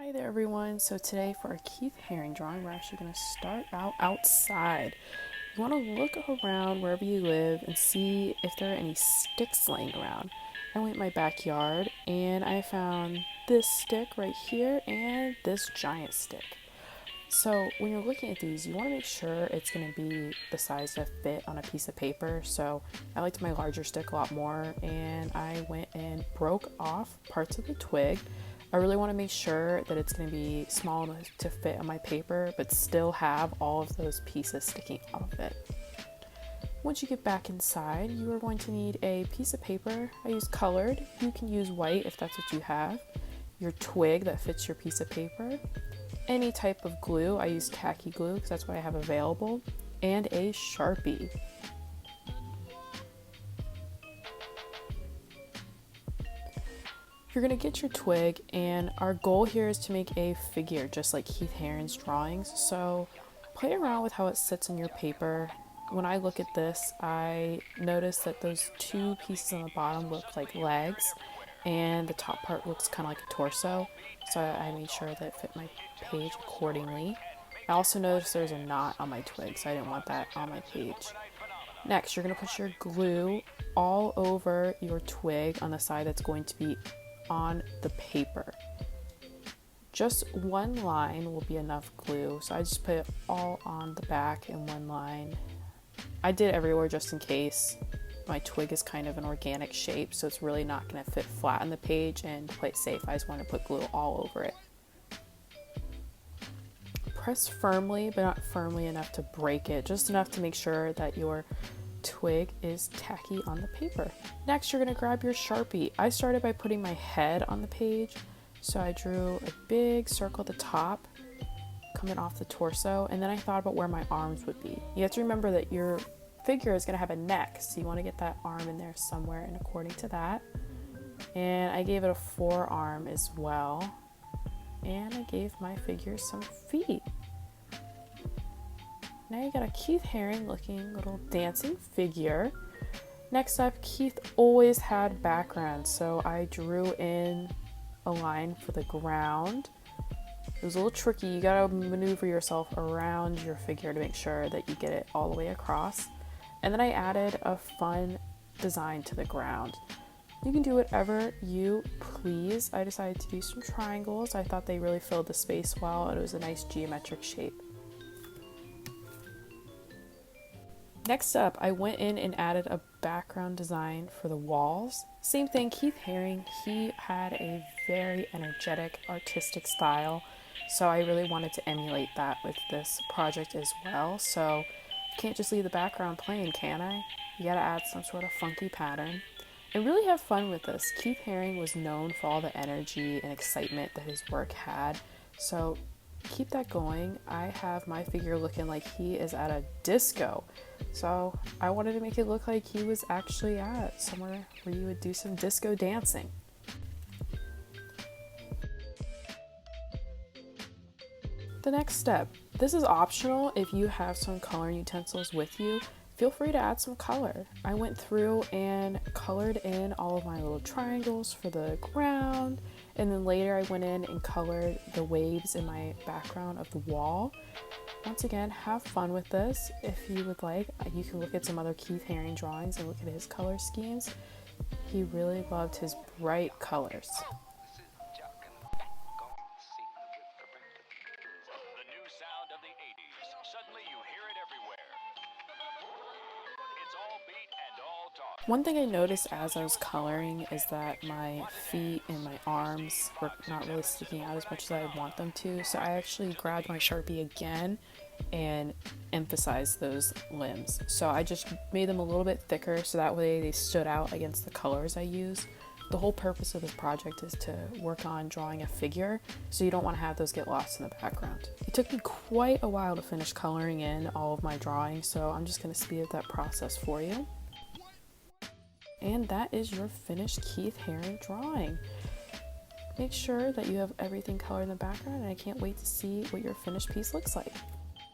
Hi there everyone. So today for our Keith Haring drawing, we're actually going to start out outside. You want to look around wherever you live and see if there are any sticks laying around. I went in my backyard and I found this stick right here and this giant stick. So when you're looking at these, you want to make sure it's going to be the size to fit on a piece of paper. So I liked my larger stick a lot more, and I went and broke off parts of the twig. I really want to make sure that it's going to be small enough to fit on my paper, but still have all of those pieces sticking out of it. Once you get back inside, you are going to need a piece of paper. I use colored. You can use white if that's what you have. Your twig that fits your piece of paper. Any type of glue. I use khaki glue because that's what I have available. And a Sharpie. You're going to get your twig, and our goal here is to make a figure just like Keith Haring's drawings. So play around with how it sits on your paper. When I look at this, I notice that those two pieces on the bottom look like legs, and the top part looks kind of like a torso. So I made sure that it fit my page accordingly. I also noticed there's a knot on my twig, so I didn't want that on my page. Next, you're going to put your glue all over your twig on the side that's going to be on the paper. Just one line will be enough glue, so I just put it all on the back in one line. I did everywhere just in case. My twig is kind of an organic shape, so it's really not going to fit flat on the page, and to play it safe, I just want to put glue all over it. Press firmly, but not firmly enough to break it, just enough to make sure that your twig is tacky on the paper. Next, you're going to grab your Sharpie. I started by putting my head on the page, so I drew a big circle at the top coming off the torso, and then I thought about where my arms would be. You have to remember that your figure is going to have a neck, so you want to get that arm in there somewhere, and according to that. And I gave it a forearm as well, and I gave my figure some feet. Now you got a Keith Haring looking little dancing figure. Next up, Keith always had backgrounds, so I drew in a line for the ground. It was a little tricky. You gotta maneuver yourself around your figure to make sure that you get it all the way across. And then I added a fun design to the ground. You can do whatever you please. I decided to do some triangles. I thought they really filled the space well, and it was a nice geometric shape. Next up, I went in and added a background design for the walls. Same thing, Keith Haring, he had a very energetic, artistic style, so I really wanted to emulate that with this project as well. So I can't just leave the background plain, can I? You gotta add some sort of funky pattern. And really have fun with this. Keith Haring was known for all the energy and excitement that his work had, so keep that going. I have my figure looking like he is at a disco, so I wanted to make it look like he was actually at somewhere where you would do some disco dancing. The next step, this is optional. If you have some coloring utensils with you, feel free to add some color. I went through and colored in all of my little triangles for the ground, and then later I went in and colored the waves in my background of the wall. Once again, have fun with this. If you would like, you can look at some other Keith Haring drawings and look at his color schemes. He really loved his bright colors. One thing I noticed as I was coloring is that my feet and my arms were not really sticking out as much as I want them to, so I actually grabbed my Sharpie again and emphasized those limbs. So I just made them a little bit thicker so that way they stood out against the colors I used. The whole purpose of this project is to work on drawing a figure, so you don't want to have those get lost in the background. It took me quite a while to finish coloring in all of my drawings, so I'm just going to speed up that process for you. And that is your finished Keith Haring drawing. Make sure that you have everything colored in the background, and I can't wait to see what your finished piece looks like.